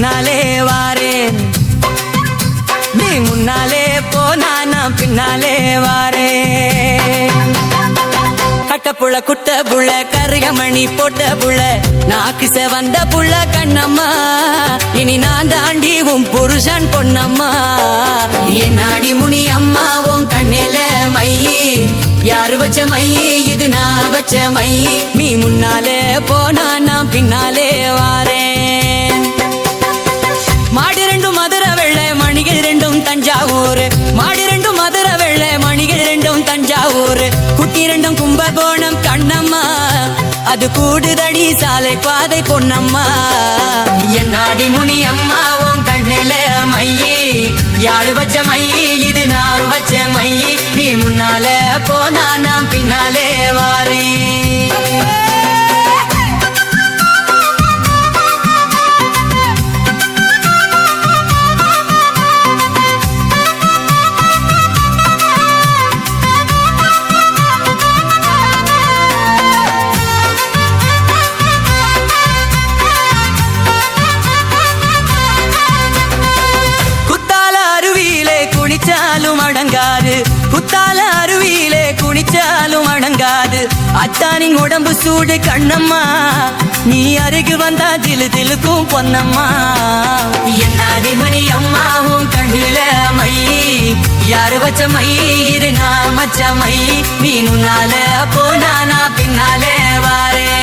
முன்னாலே வாரேன், நீ முன்னாலே போனா நான் பின்னாலே வாரேன். கட்டப்புள்ள குட்ட புள்ள கருகமணி போட்ட புள்ள நாக்கு செவந்த புள்ள கண்ணம்மா, இனி நான் தாண்டி உன் புருஷன் பொன்னம்மா. என் நாடி முனி அம்மா உன் கண்ணில மையி, யாரு வச்ச மையி இது நான் வச்ச மையி. நீ முன்னாலே போனா நான் பின்னாலே வாரேன். மாடி ரெண்டும் மதுரை வெள்ளை மணிகள் ரெண்டும் தஞ்சாவூர், மாடி ரெண்டும் மதுரை வெள்ளை மணிகள் ரெண்டும் தஞ்சாவூர். குட்டி ரெண்டும் கும்பகோணம் கண்ணம்மா, அது கூடுதடி சாலை பாதை பொன்னம்மா. என் நாடி முனி அம்மா உன் கண்ணில மையி, யாரு வச்ச மையி இது நான் வச்ச மையி. நீ முன்னால போனா நான் பின்னாலே வாரேன். அடங்காது குத்தால அருவியிலே குனிச்சாலும் அடங்காது. அத்தானின் உடம்பு சூடு கண்ணம்மா, நீ அருகு வந்தா திலு திலுக்கும் பொன்னம்மா. என்னாடி மணி அம்மாவும் கண்ணில மையி, யாரு வச்ச மையி இது நான் வச்ச மையி. நீ முன்னால போனா நான் பின்னாலே வாரேன்.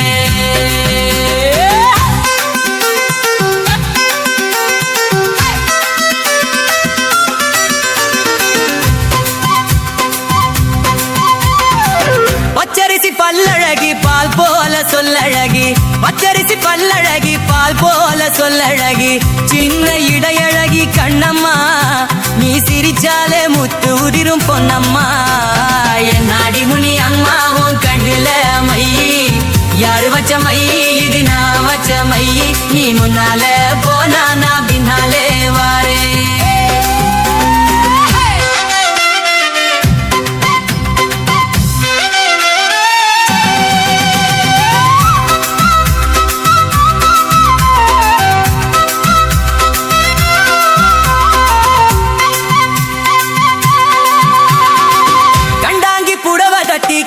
பச்சரிசி பல்லழகி பால் போல சொல்லழகி, பச்சரிசி பல்லழகி பால் போல சொல்லழகி. சின்ன இடையழகி கண்ணம்மா, நீ சிரிச்சாலே முத்து உதிரும் பொன்னம்மா. என் நாடி முனி அம்மா உன் கண்ணில மையி, யாரு வச்ச மையி இது நான் வச்ச மையி. நீ முன்னால போனா நான் பின்னாலே வாரேன்.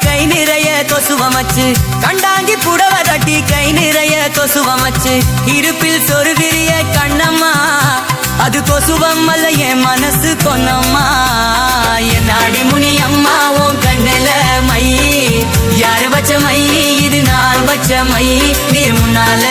கை நிறைய கொசுவமச்சு, கண்டாங்கி புடவ தட்டி கை நிறைய கொசுவமச்சு. இருப்பில் சொருவிரிய கண்ணம்மா, அது கொசுவம் அல்ல என் மனசு பொன்னம்மா. என் நாடி முனி அம்மா உன் கண்ணில மையி, யாரு வச்ச மையி இது நான் வச்ச மையி. நீ முன்னால